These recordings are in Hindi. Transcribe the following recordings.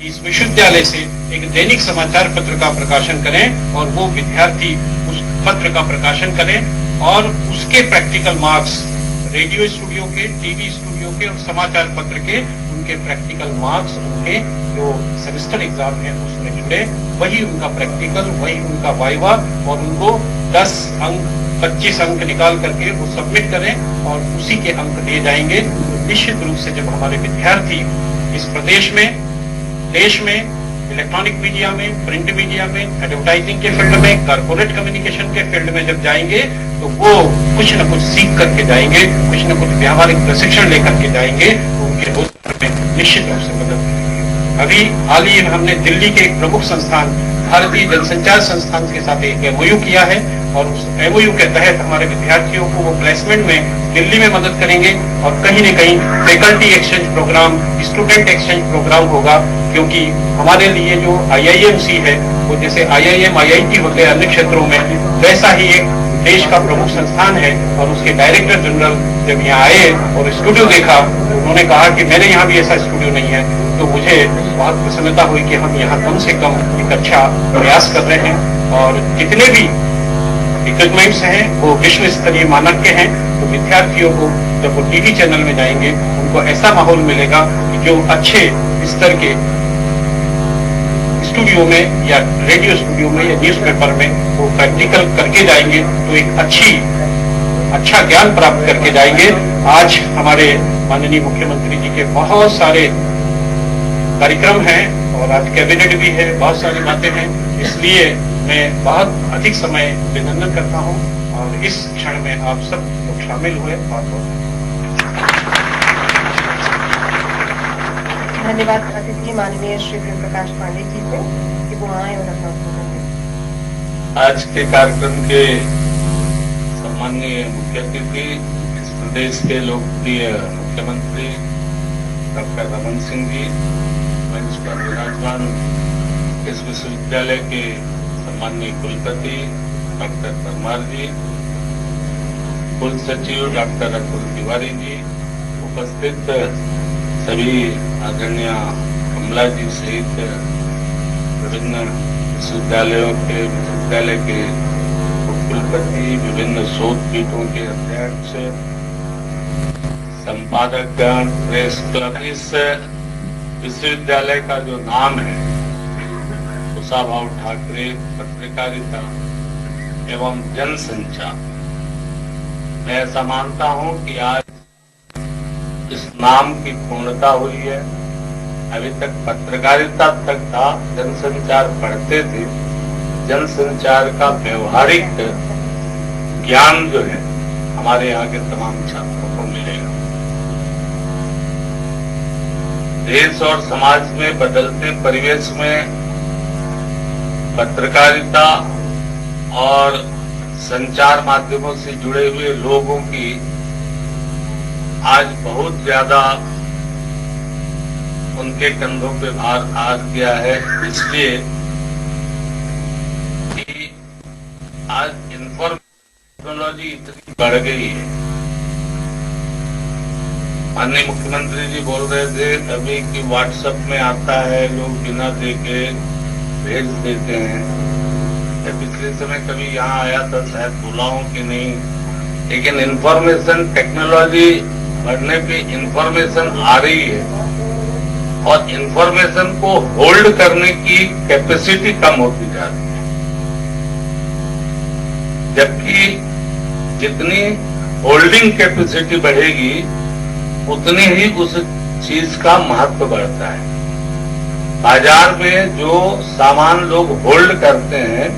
कि इस विश्वविद्यालय से एक दैनिक समाचार पत्र का प्रकाशन करें और वो विद्यार्थी उस पत्र का प्रकाशन करें और उसके प्रैक्टिकल मार्क्स रेडियो स्टूडियो के, टीवी स्टूडियो के और समाचार पत्र के उनके प्रैक्टिकल मार्क्स उनके जो सेमेस्टर एग्जाम है उसमें जुड़े, वही उनका प्रैक्टिकल, वही उनका वाइवा और उनको 10 अंक 25 अंक निकाल करके वो सबमिट करें और उसी के अंक दिए जाएंगे। तो निश्चित रूप से जब हमारे विद्यार्थी इस प्रदेश में, देश में, इलेक्ट्रॉनिक मीडिया में, प्रिंट मीडिया में, एडवर्टाइजिंग के फील्ड में, कॉर्पोरेट कम्युनिकेशन के फील्ड में जब जाएंगे तो वो कुछ न कुछ सीख करके जाएंगे, कुछ न कुछ व्यावहारिक प्रशिक्षण लेकर के जाएंगे, तो उनके रोजगार में निश्चित रूप से मदद मिलेगी। अभी हाल ही हमने दिल्ली के एक प्रमुख संस्थान भारतीय जनसंचार संस्थान के साथ एक MOU किया है और उस MOU के तहत हमारे विद्यार्थियों को वो प्लेसमेंट में दिल्ली में मदद करेंगे और कहीं न कहीं faculty exchange programme, student exchange programme होगा, क्योंकि हमारे लिए जो IIMC है वो जैसे IIM, IIT होते हैं अन्य क्षेत्रों में, वैसा ही एक देश का प्रमुख संस्थान है। और उसके डायरेक्टर जनरल जब यहाँ आए और स्टूडियो देखा तो उन्होंने कहा कि मेरे यहाँ भी ऐसा स्टूडियो नहीं है, तो मुझे बहुत प्रसन्नता हुई कि हम यहाँ कम से कम एक अच्छा प्रयास कर रहे हैं और जितने भी इक्विपमेंट्स हैं वो विश्व स्तरीय मानक के हैं। तो विद्यार्थियों को जब वो टीवी चैनल में जाएंगे उनको ऐसा माहौल मिलेगा कि जो अच्छे स्तर के स्टूडियो में या रेडियो स्टूडियो में या न्यूज़पेपर में वो प्रैक्टिकल करके जाएंगे तो एक अच्छा ज्ञान प्राप्त करके जाएंगे। आज हमारे माननीय मुख्यमंत्री जी के बहुत सारे कार्यक्रम हैं और आज कैबिनेट भी है, बहुत सारी बातें हैं, इसलिए मैं बहुत अधिक समय अभिनंदन करता हूं और इस क्षण में आप सब लोग शामिल हुए, बहुत बहुत धन्यवाद। अतिथि माननीय श्री प्रेम प्रकाश पांडे जी से कि वो आए और अपना उद्बोधन दें। आज के कार्यक्रम के सम्माननीय मुख्य अतिथि इस प्रदेश के लोकप्रिय मुख्यमंत्री डॉक्टर रमन सिंह जी, मंच पर विराजमान इस विश्वविद्यालय के सम्माननीय कुलपति डॉक्टर परमार जी, कुल सचिव डॉक्टर अतुल तिवारी जी, उपस्थित सभी आदरणीय कमला जी सहित विभिन्न विश्वविद्यालय के कुलपति, विभिन्न शोध पीठों के अध्यक्ष, संपादक, प्रेस क्लब। इस विश्वविद्यालय का जो नाम है कुशाभाऊ ठाकरे पत्रकारिता एवं जनसंचार, मैं ऐसा मानता हूं कि आज इस नाम की पूर्णता हुई है। अभी तक पत्रकारिता तक था, जनसंचार पढ़ते थे, जनसंचार का व्यवहारिक ज्ञान जो है हमारे यहाँ के तमाम छात्रों को मिलेगा। देश और समाज में बदलते परिवेश में पत्रकारिता और संचार माध्यमों से जुड़े हुए लोगों की आज बहुत ज्यादा उनके कंधों पे भार आ गया है, इसलिए कि आज इन्फॉर्मेशन टेक्नोलॉजी इतनी बढ़ गई है। माननीय मुख्यमंत्री जी बोल रहे थे अभी कि व्हाट्सएप में आता है, लोग बिना देखे भेज देते हैं। मैं पिछले समय कभी यहाँ आया था, शायद भूला हूं कि नहीं, लेकिन इन्फॉर्मेशन टेक्नोलॉजी बढ़ने पे इन्फॉर्मेशन आ रही है और इन्फॉर्मेशन को होल्ड करने की कैपेसिटी कम होती जा रही है, जबकि जितनी होल्डिंग कैपेसिटी बढ़ेगी उतनी ही उस चीज का महत्व बढ़ता है। बाजार में जो सामान लोग होल्ड करते हैं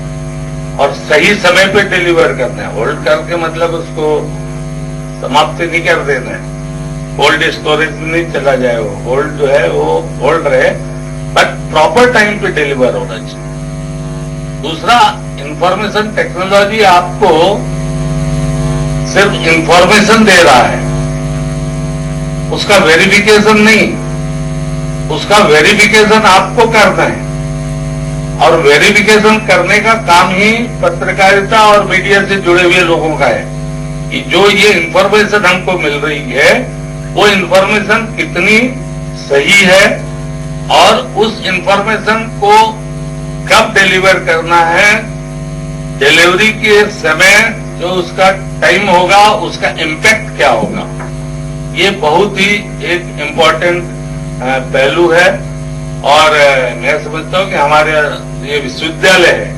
और सही समय पे डिलीवर करते हैं, होल्ड करके मतलब उसको समाप्त नहीं कर देना है, कोल्ड स्टोरेज में नहीं चला जाए, वो होल्ड जो है वो होल्ड रहे, बट प्रॉपर टाइम पे डिलीवर होना चाहिए। दूसरा, इंफॉर्मेशन टेक्नोलॉजी आपको सिर्फ इंफॉर्मेशन दे रहा है, उसका वेरिफिकेशन नहीं, उसका वेरिफिकेशन आपको करना है और वेरिफिकेशन करने का काम ही पत्रकारिता और मीडिया से जुड़े हुए लोगों का है कि जो ये इंफॉर्मेशन हमको मिल रही है वो इंफॉर्मेशन कितनी सही है, और उस इंफॉर्मेशन को कब डिलीवर करना है, डिलीवरी के समय जो उसका टाइम होगा, उसका इम्पैक्ट क्या होगा, ये बहुत ही एक इम्पोर्टेंट पहलू है। और मैं समझता हूं कि हमारे ये विश्वविद्यालय है,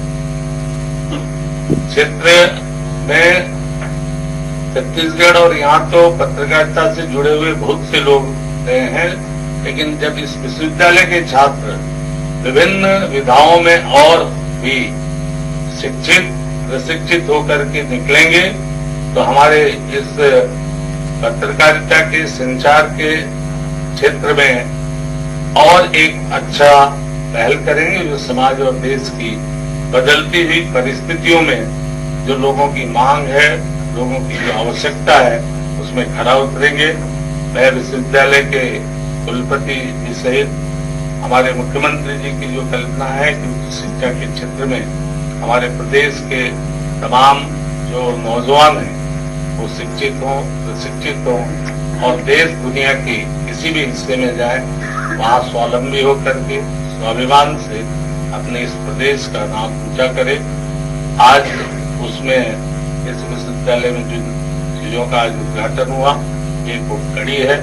क्षेत्र में छत्तीसगढ़ और यहाँ तो पत्रकारिता से जुड़े हुए बहुत से लोग रहे हैं, लेकिन जब इस विश्वविद्यालय के छात्र विभिन्न विधाओं में और भी शिक्षित प्रशिक्षित होकर के निकलेंगे तो हमारे इस पत्रकारिता के संचार के क्षेत्र में और एक अच्छा पहल करेंगे, जो समाज और देश की बदलती हुई परिस्थितियों में जो लोगों की मांग है, लोगों की जो आवश्यकता है, उसमें खरा उतरेंगे। मैं विश्वविद्यालय के कुलपति जी सहित हमारे मुख्यमंत्री जी की जो कल्पना है कि उच्च शिक्षा के क्षेत्र में हमारे प्रदेश के तमाम जो नौजवान हैं वो शिक्षित हों, प्रशिक्षित हों और देश दुनिया के किसी भी हिस्से में जाए, वहां स्वावलंबी होकर के स्वाभिमान से अपने इस प्रदेश का नाम ऊंचा करे। आज उसमें इस विश्वविद्यालय में जिन चीजों का आज उद्घाटन हुआ, एक वो कड़ी है।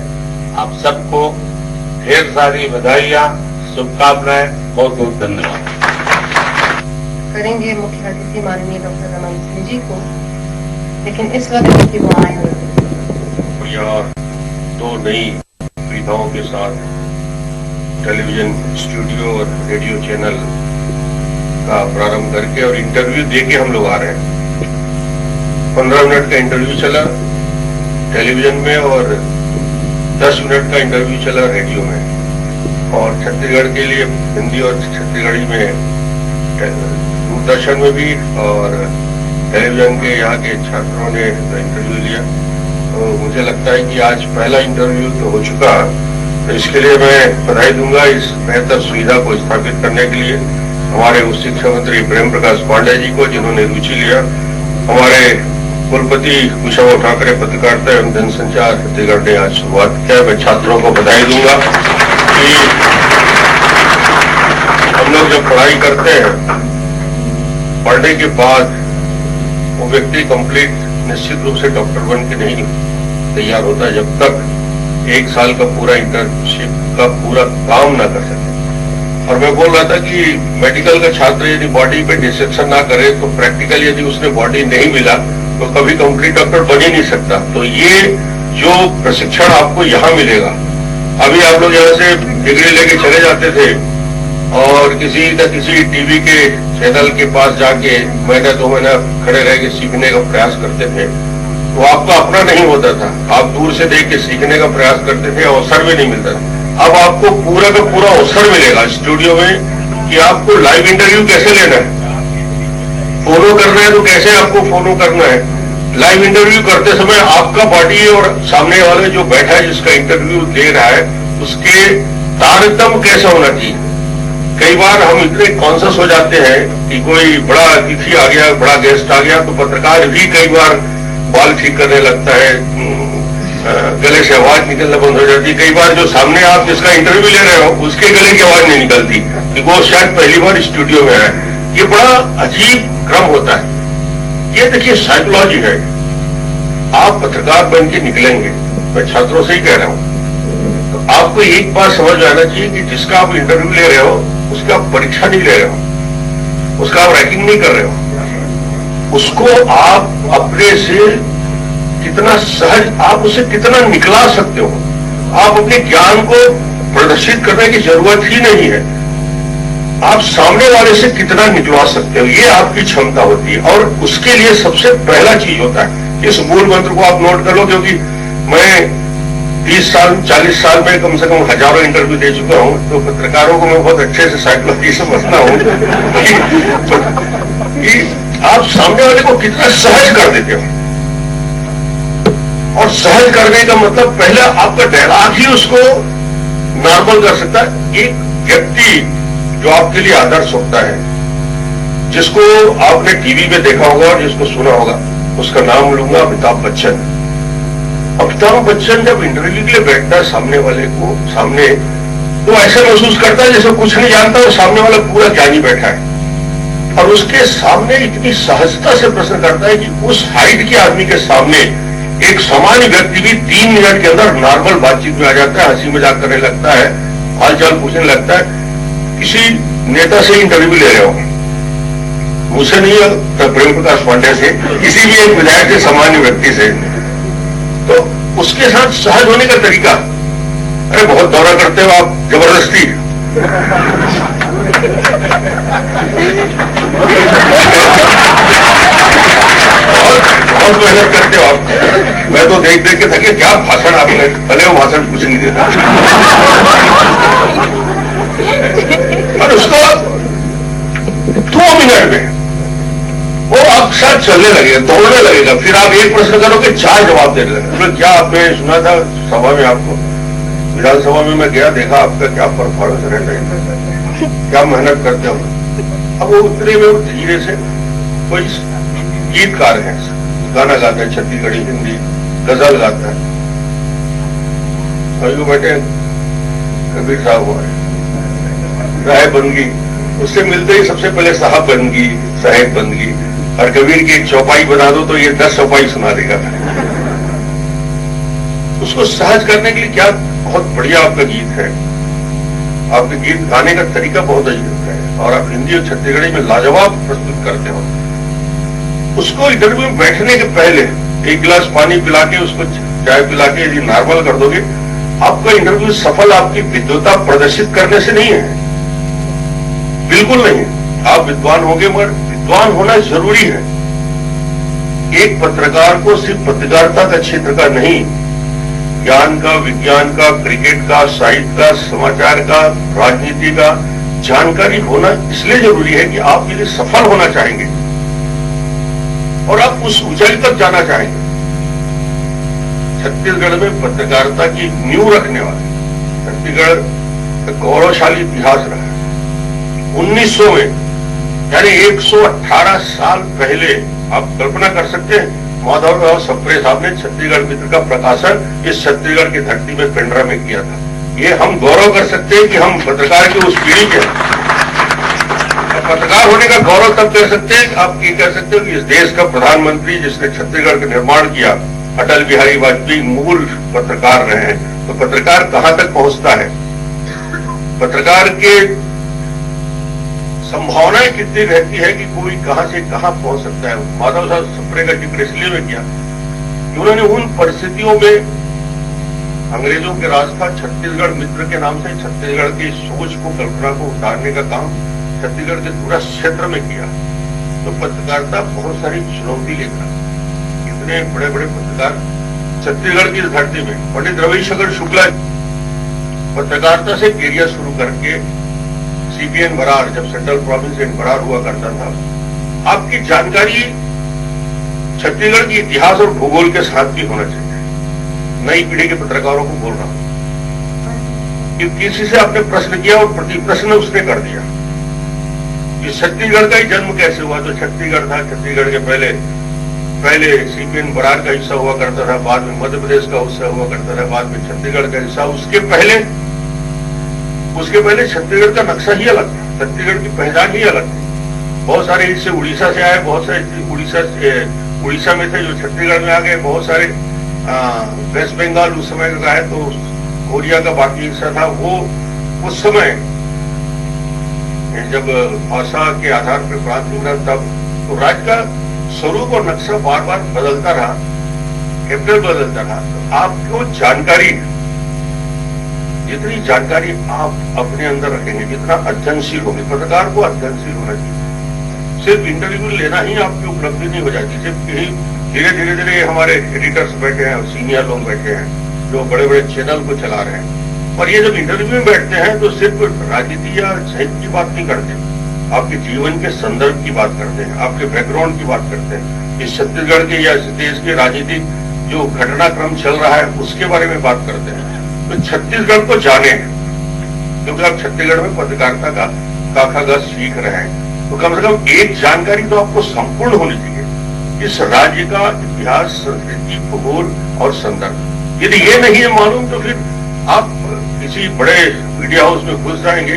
आप सबको ढेर सारी बधाइयां, शुभकामनाएं, बहुत बहुत धन्यवाद करेंगे मुख्य अतिथि माननीय डॉक्टर रमन सिंह जी को, लेकिन इस वक्त उनकी वो आए हुए और दो नई सुविधाओं के साथ टेलीविजन स्टूडियो और रेडियो चैनल का प्रारंभ करके और इंटरव्यू देके हम लोग आ रहे हैं। 15 मिनट का इंटरव्यू चला टेलीविजन में और 10 मिनट का इंटरव्यू चला रेडियो में, और छत्तीसगढ़ के लिए हिंदी और छत्तीसगढ़ी में दूरदर्शन में भी और टेलीविजन के यहाँ के छात्रों ने इंटरव्यू लिया। तो मुझे लगता है कि आज पहला इंटरव्यू तो हो चुका, तो इसके लिए मैं बधाई दूंगा इस बेहतर सुविधा को स्थापित करने के लिए हमारे उच्च शिक्षा मंत्री प्रेम प्रकाश पांडे जी को, जिन्होंने रुचि लिया, हमारे कुलपति कुशाभाऊ ठाकरे पत्रकारिता एवं जनसंचार छत्तीसगढ़ ने आज शुरुआत किया। मैं छात्रों को बधाई दूंगा कि हम लोग जब पढ़ाई करते हैं, पढ़ने के बाद वो व्यक्ति कंप्लीट निश्चित रूप से डॉक्टर बन के नहीं तैयार होता जब तक 1 साल का पूरा इंटर्नशिप का पूरा काम ना कर सके। और मैं बोल रहा था कि मेडिकल का छात्र यदि बॉडी पे डिसेक्शन ना करे तो प्रैक्टिकल यदि उसने बॉडी नहीं मिला तो कभी कंप्लीट डॉक्टर बन ही नहीं सकता। तो ये जो प्रशिक्षण आपको यहाँ मिलेगा, अभी आप लोग यहाँ से डिग्री लेके चले जाते थे और किसी न किसी टीवी के चैनल के पास जाके महीना 2 महीना खड़े रह के सीखने का प्रयास करते थे, तो आपका अपना नहीं होता था, आप दूर से देख के सीखने का प्रयास करते थे, अवसर भी नहीं मिलता था। अब आपको पूरा का पूरा अवसर मिलेगा स्टूडियो में कि आपको लाइव इंटरव्यू कैसे लेना है, फॉलो करना है तो कैसे आपको फॉलो करना है। लाइव इंटरव्यू करते समय आपका बॉडी और सामने वाले जो बैठा है जिसका इंटरव्यू दे रहा है उसके तारतम्य कैसा होना चाहिए। कई बार हम इतने कॉन्शियस हो जाते हैं कि कोई बड़ा अतिथि आ गया, बड़ा गेस्ट आ गया, तो पत्रकार भी कई बार बाल ठीक करने लगता है, गले से आवाज निकलना बंद हो जाती है। कई बार जो सामने आप जिसका इंटरव्यू ले रहे हो उसके गले की आवाज नहीं निकलती कि वो शायद पहली बार स्टूडियो में आए। ये बड़ा अजीब क्रम होता है। ये देखिए साइकोलॉजी है। आप पत्रकार बन के निकलेंगे, मैं छात्रों से ही कह रहा हूं, तो आपको एक बात समझ में आना चाहिए कि जिसका आप इंटरव्यू ले रहे हो उसका आप परीक्षा नहीं ले रहे हो, उसका आप रैंकिंग नहीं कर रहे हो, उसको आप अपने से कितना सहज, आप उसे कितना निकला सकते हो। आप अपने ज्ञान को प्रदर्शित करने की जरूरत ही नहीं है, आप सामने वाले से कितना निकलवा सकते हो, ये आपकी क्षमता होती है। और उसके लिए सबसे पहला चीज होता है, इस मूल मंत्र को आप नोट कर लो, क्योंकि मैं 30 साल 40 साल में कम से कम हजारों इंटरव्यू दे चुका हूं, तो पत्रकारों को मैं बहुत अच्छे से साइकोलॉजी समझता हूं कि आप सामने वाले को कितना सहज कर देते हो। और सहज करने का मतलब पहले आपका डायलॉग ही उसको नॉर्मल कर सकता है। एक व्यक्ति जो आपके लिए आदर्श होता है, जिसको आपने टीवी में देखा होगा और जिसको सुना होगा, उसका नाम लूंगा अमिताभ बच्चन। अमिताभ बच्चन जब इंटरव्यू के लिए बैठता है सामने वाले को, सामने तो ऐसे महसूस करता है जैसे कुछ नहीं जानता और सामने वाला पूरा ज्ञानी बैठा है, और उसके सामने इतनी सहजता से प्रश्न करता है कि उस हाइट के आदमी के सामने एक सामान्य व्यक्ति भी 3 मिनट के अंदर नॉर्मल बातचीत में आ जाता है, हंसी मजाक करने लगता है, हालचाल पूछने लगता है। किसी नेता से इंटरव्यू ले रहे हो, मुझसे नहीं है तो प्रेम प्रकाश पांडे से, किसी भी एक विधायक से, सामान्य व्यक्ति से, तो उसके साथ सहज होने का तरीका, अरे बहुत दौरा करते हो आप जबरदस्ती, बहुत मेहनत करते हो आप, मैं तो देख देख के थके, क्या भाषण आपने, भले वो भाषण कुछ नहीं देता। और उसको 2 मिनट में वो आपके साथ चलने लगेगा, दौड़ने लगेगा, फिर आप एक प्रश्न करोगे 4 जवाब देने लगेगा। क्या आपने सुना था सभा में, आपको विधानसभा में मैं गया, देखा आपका क्या परफॉर्मेंस रहता है, क्या मेहनत करते हो। अब वो उतरे में धीरे से कोई गीतकार है, गाना गाता है, छत्तीसगढ़ी, हिंदी, गजल गाता है, अभी बैठे कबीर साहब हुआ राय बंदगी, उससे मिलते ही सबसे पहले साहब बंदगी, साहेब बंदगी, और कबीर की एक चौपाई बना दो तो ये 10 चौपाई सुना देगा। उसको सहज करने के लिए क्या बहुत बढ़िया आपका गीत है, आपके गीत गाने का तरीका बहुत अजीब है, और आप हिंदी और छत्तीसगढ़ी में लाजवाब प्रस्तुत करते हो। उसको इंटरव्यू में बैठने के पहले 1 गिलास पानी पिला के, उसको चाय पिला के यदि नॉर्मल कर दोगे, आपका इंटरव्यू सफल आपकी विद्वता प्रदर्शित करने से नहीं है, बिल्कुल नहीं। आप विद्वान होंगे, मगर विद्वान होना जरूरी है। एक पत्रकार को सिर्फ पत्रकारिता का क्षेत्र का नहीं, ज्ञान का, विज्ञान का, क्रिकेट का, साहित्य का, समाचार का, राजनीति का जानकारी होना इसलिए जरूरी है कि आप यदि सफल होना चाहेंगे और आप उस ऊंचाई तक जाना चाहेंगे। छत्तीसगढ़ में पत्रकारिता की नींव रखने वाले, छत्तीसगढ़ का गौरवशाली इतिहास रहा है। 1900 में, यानी 118 साल पहले, आप कल्पना कर सकते हैं, माधवराव सप्रे साहब ने छत्तीसगढ़ मित्र का प्रकाशन इस छत्तीसगढ़ की धरती में पेंड्रा में किया था। ये हम गौरव कर सकते हैं कि हम पत्रकार की उस पीढ़ी के, पत्रकार होने का गौरव तब कर सकते हैं, आप ये कह सकते हो कि इस देश का प्रधानमंत्री जिसने छत्तीसगढ़ का निर्माण किया, अटल बिहारी वाजपेयी मूल पत्रकार रहे हैं। तो पत्रकार कहां तक पहुंचता है, पत्रकार के संभावनाएं कितनी रहती है कि कोई कहां से कहां पहुंच सकता है। माधव साहब सप्रे का जिक्र इसलिए में किया कि उन्होंने उन परिस्थितियों में, अंग्रेजों के राज था, छत्तीसगढ़ मित्र के नाम से छत्तीसगढ़ की सोच को, कल्पना को उतारने का काम छत्तीसगढ़ के पूरा क्षेत्र में किया। तो पत्रकारिता बहुत सारी चुनौती लेकर, इतने बड़े बड़े पत्रकार छत्तीसगढ़ की धरती में, पंडित रविशंकर शुक्ला पत्रकारिता से कैरियर शुरू करके सीपीएन बरार, जब सेंट्रल प्रोविंस इन बरार हुआ करता था। आपकी जानकारी छत्तीसगढ़ की इतिहास और भूगोल के साथ भी होना चाहिए। नई पीढ़ी के पत्रकारों को बोल रहा हूं कि किसी से आपने प्रश्न किया और प्रति प्रश्न उसने कर दिया कि छत्तीसगढ़ का ही जन्म कैसे हुआ। तो छत्तीसगढ़ था, छत्तीसगढ़ के पहले सीपीएन बरार का हिस्सा हुआ करता था, बाद में मध्य प्रदेश का हिस्सा हुआ करता था, बाद में छत्तीसगढ़ का हिस्सा, उसके पहले छत्तीसगढ़ का नक्शा ही अलग था, छत्तीसगढ़ की पहचान ही अलग थी। बहुत सारे हिस्से उड़ीसा से आए, बहुत सारे उड़ीसा में थे जो छत्तीसगढ़ में आ गए, बहुत सारे वेस्ट बंगाल उस समय का है, तो कोरिया का बाकी हिस्सा था। वो उस समय जब भाषा के आधार पर प्रांत हुआ, तब तो राज्य का स्वरूप और नक्शा बार बार बदलता रहा, कैपिटल बदलता रहा। तो आपको जानकारी, जितनी जानकारी आप अपने अंदर रखेंगे, जितना अध्ययनशील होंगे, पत्रकार को अध्ययनशील होना चाहिए। सिर्फ इंटरव्यू लेना ही आपकी उपलब्धि नहीं हो जाती। सिर्फ यही धीरे धीरे हमारे एडिटर्स बैठे हैं और सीनियर लोग बैठे हैं जो बड़े बड़े चैनल को चला रहे हैं, और ये जब इंटरव्यू में बैठते हैं तो सिर्फ राजनीति या साहित्य की बात नहीं करते, आपके जीवन के संदर्भ की बात करते हैं, आपके बैकग्राउंड की बात करते हैं, इस छत्तीसगढ़ के या इस देश के राजनीतिक जो घटनाक्रम चल रहा है उसके बारे में बात करते हैं। तो छत्तीसगढ़ को जाने, क्योंकि आप छत्तीसगढ़ में पत्रकारिता का काखागज सीख रहे हैं, तो कम से कम एक जानकारी तो आपको संपूर्ण होनी चाहिए इस राज्य का इतिहास, संस्कृति, भूगोल और संदर्भ। यदि ये नहीं है मालूम तो फिर आप किसी बड़े मीडिया हाउस में घुस जाएंगे,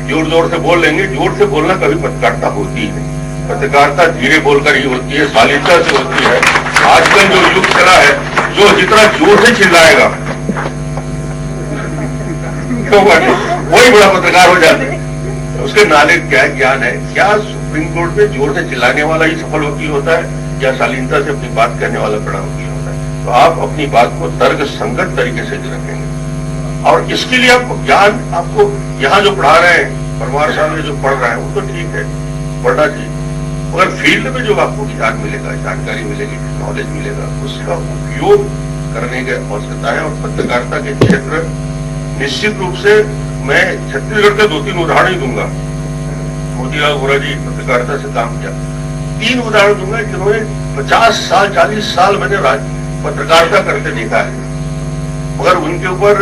जोर जोर से बोल लेंगे। जोर से बोलना कभी पत्रकारिता होती है। पत्रकारिता धीरे बोलकर ही होती है, शालीनता से होती है। आजकल जो युग चला है, जो जितना जोर से चिल्लाएगा वही बड़ा पत्रकार हो जाते हैं। उसके नाले क्या ज्ञान है? क्या सुप्रीम कोर्ट में जोर से चिल्लाने वाला ही सफल वकील होता है, या शालीनता से अपनी बात कहने वाला बड़ा वकील होता है? तो आप अपनी बात को तर्क संगत तरीके से रखेंगे, और इसके लिए आपको ज्ञान, आपको यहाँ जो पढ़ा रहे हैं परमार साहब ने जो पढ़ रहा है वो तो ठीक है, पढ़ना चाहिए, मगर फील्ड में जो आपको ज्ञान मिलेगा, जानकारी मिलेगी, नॉलेज मिलेगा, उसका उपयोग करने की आवश्यकता है। और पत्रकारिता के क्षेत्र निश्चित रूप से मैं छत्तीसगढ़ का 2-3 उदाहरण ही दूंगा। मोतीलाल वोरा जी पत्रकारिता से काम किया, 3 उदाहरण दूंगा जिन्होंने 50 साल 40 साल मैंने पत्रकारिता करते देखा है, मगर उनके ऊपर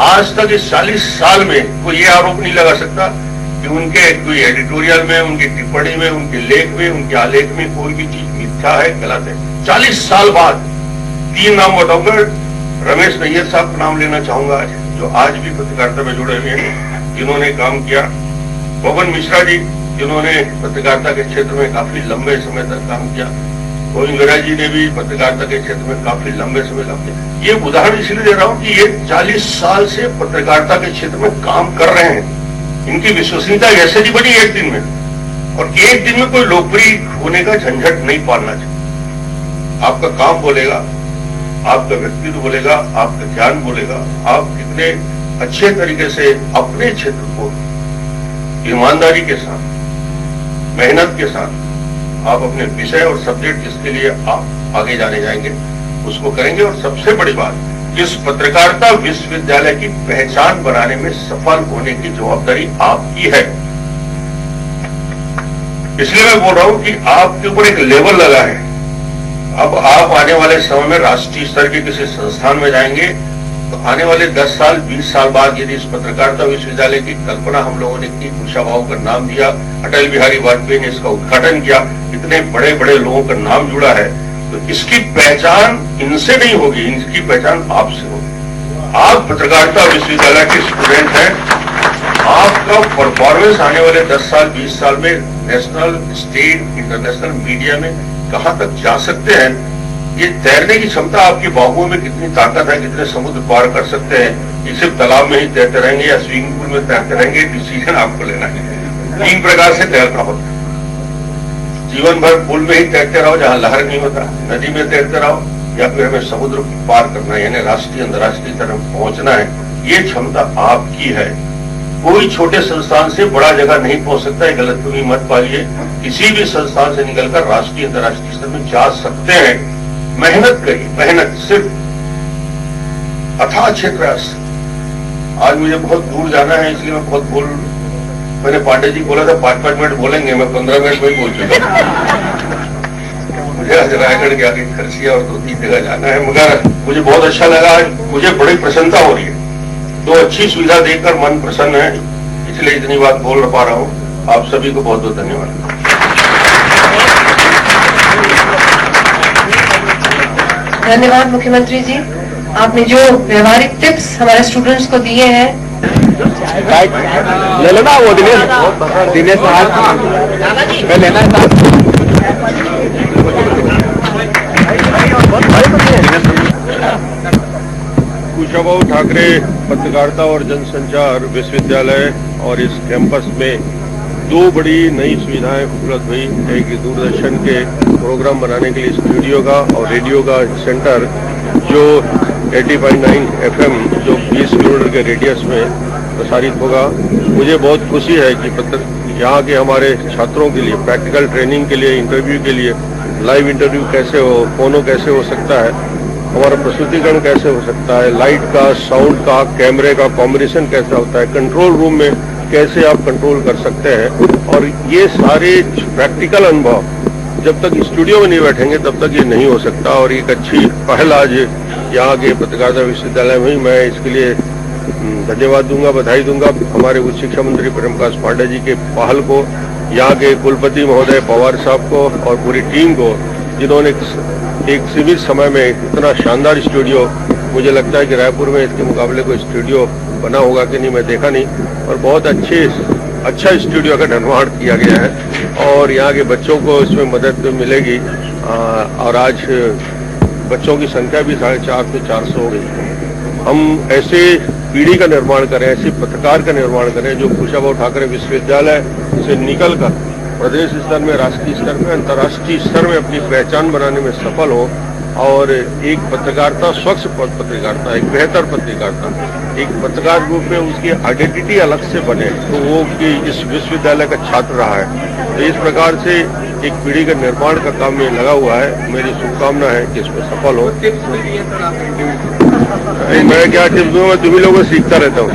आज तक इस 40 साल में कोई ये आरोप नहीं लगा सकता कि उनके कोई एडिटोरियल में, उनकी टिप्पणी में, उनके लेख में, उनके आलेख में कोई भी चीज मिथ्या है, गलत है। 40 साल बाद 3 नाम बताऊंगा। रमेश नैयर साहब का नाम लेना चाहूंगा आज, जो आज भी पत्रकारिता में जुड़े हुए हैं, जिन्होंने काम किया। पवन मिश्रा जी, जिन्होंने पत्रकारिता के क्षेत्र में काफी लंबे समय तक काम किया। गोविंद विराज जी ने भी पत्रकारिता के क्षेत्र में काफी लंबे समय लग गया। ये उदाहरण इसलिए दे रहा हूं कि ये 40 साल से पत्रकारिता के क्षेत्र में काम कर रहे हैं। इनकी विश्वसनीयता ऐसे नहीं बनी एक दिन में, और एक दिन में कोई लोकप्रिय होने का झंझट नहीं पालना चाहिए। आपका काम बोलेगा, आपका व्यक्तित्व बोलेगा, आपका ज्ञान बोलेगा। आप कितने अच्छे तरीके से अपने क्षेत्र को ईमानदारी के साथ, मेहनत के साथ आप अपने विषय और सब्जेक्ट जिसके लिए आप आगे जाने जाएंगे उसको करेंगे। और सबसे बड़ी बात, इस पत्रकारिता विश्वविद्यालय की पहचान बनाने में सफल होने की जवाबदारी आपकी है। इसलिए मैं बोल रहा हूं कि आपके ऊपर एक लेवल लगा है। अब आप आने वाले समय में राष्ट्रीय स्तर के किसी संस्थान में जाएंगे तो आने वाले 10 साल 20 साल बाद यदि इस पत्रकारिता विश्वविद्यालय की कल्पना हम लोगों ने की, कुशाभाऊ का नाम दिया, अटल बिहारी वाजपेयी ने इसका उद्घाटन किया, इतने बड़े बड़े लोगों का नाम जुड़ा है, तो इसकी पहचान इनसे नहीं होगी, इनकी पहचान आपसे होगी। आप पत्रकारिता विश्वविद्यालय के स्टूडेंट हैं। आपका परफॉर्मेंस आने वाले 10 साल 20 साल में नेशनल, स्टेट, इंटरनेशनल मीडिया में कहां तक जा सकते हैं, ये तैरने की क्षमता आपकी बाहुओं में कितनी ताकत है, कितने समुद्र पार कर सकते हैं। ये सिर्फ तालाब में ही तैरते रहेंगे या स्विमिंग पूल में तैरते रहेंगे, डिसीजन आपको लेना है। 3 प्रकार से तैरना होता है। जीवन भर पुल में ही तैरते रहो जहां लहर नहीं होता, नदी में तैरते रहो, या फिर हमें समुद्र पार करना है, यानी राष्ट्रीय अंतर्राष्ट्रीय तरफ पहुंचना है। ये क्षमता आपकी है। कोई छोटे संस्थान से बड़ा जगह नहीं पहुंच सकता है, गलतफहमी मत पालिए। किसी भी संस्थान से निकलकर राष्ट्रीय अंतर्राष्ट्रीय स्तर में जा सकते हैं। मेहनत करिए, मेहनत, सिर्फ अथाह क्षेत्र। आज मुझे बहुत दूर जाना है, इसलिए मैं बहुत मैंने पांडे जी बोला था 5-5 मिनट बोलेंगे, मैं 15 मिनट में ही बोल चुका। मुझे आज रायगढ़ के आगे खरसिया और 2-3 जगह जाना है, मगर मुझे बहुत अच्छा लगा। मुझे बड़ी प्रसन्नता हो रही है, तो अच्छी सुविधा देखकर मन प्रसन्न है, इसलिए इतनी बात बोल पा रहा हूँ। आप सभी को बहुत बहुत धन्यवाद। धन्यवाद मुख्यमंत्री जी, आपने जो व्यवहारिक टिप्स हमारे स्टूडेंट्स को दिए हैं। ले लेना वो दिनेश मैं लेना है। कुशाभाऊ ठाकरे पत्रकारिता और जनसंचार विश्वविद्यालय और इस कैंपस में 2 बड़ी नई सुविधाएं उपलब्ध हुई। एक दूरदर्शन के प्रोग्राम बनाने के लिए स्टूडियो का और रेडियो का सेंटर, जो 80.9 FM जो 20 किलोमीटर के रेडियस में प्रसारित होगा। मुझे बहुत खुशी है कि यहाँ के हमारे छात्रों के लिए प्रैक्टिकल ट्रेनिंग के लिए, इंटरव्यू के लिए, लाइव इंटरव्यू कैसे हो, फोनो कैसे हो सकता है, हमारा प्रस्तुतिकरण कैसे हो सकता है, लाइट का, साउंड का, कैमरे का कॉम्बिनेशन कैसा होता है, कंट्रोल रूम में कैसे आप कंट्रोल कर सकते हैं। और ये सारे प्रैक्टिकल अनुभव जब तक स्टूडियो में नहीं बैठेंगे तब तक ये नहीं हो सकता। और एक अच्छी पहल आज यहाँ के पत्रकारिता विश्वविद्यालय में, मैं इसके लिए धन्यवाद दूंगा, बधाई दूंगा हमारे उच्च शिक्षा मंत्री प्रेम प्रकाश पांडे जी के पहल को, यहाँ के कुलपति महोदय पवार साहब को और पूरी टीम को, जिन्होंने एक सीमित समय में इतना शानदार स्टूडियो मुझे लगता है कि रायपुर में इसके मुकाबले कोई स्टूडियो बना होगा कि नहीं, मैं देखा नहीं। और बहुत अच्छा स्टूडियो का निर्माण किया गया है और यहाँ के बच्चों को इसमें मदद मिलेगी। और आज बच्चों की संख्या भी 450 से 400 हो गई। हम ऐसे पीढ़ी का निर्माण करें, ऐसे पत्रकार का निर्माण करें जो कुशाभाऊ ठाकरे विश्वविद्यालय से निकलकर प्रदेश स्तर में, राष्ट्रीय स्तर में, अंतर्राष्ट्रीय स्तर में अपनी पहचान बनाने में सफल हो और एक पत्रकारिता, स्वच्छ पत्रकारिता, एक बेहतर पत्रकारिता, एक पत्रकार रूप में उसकी आइडेंटिटी अलग से बने, तो वो कि इस विश्वविद्यालय का छात्र रहा है। तो इस प्रकार से एक पीढ़ी के निर्माण का काम में लगा हुआ है। मेरी शुभकामना है कि इसमें सफल हो। मैं क्या टिप्स दूंगा, तुम्ही लोगों से सीखता रहता हूँ।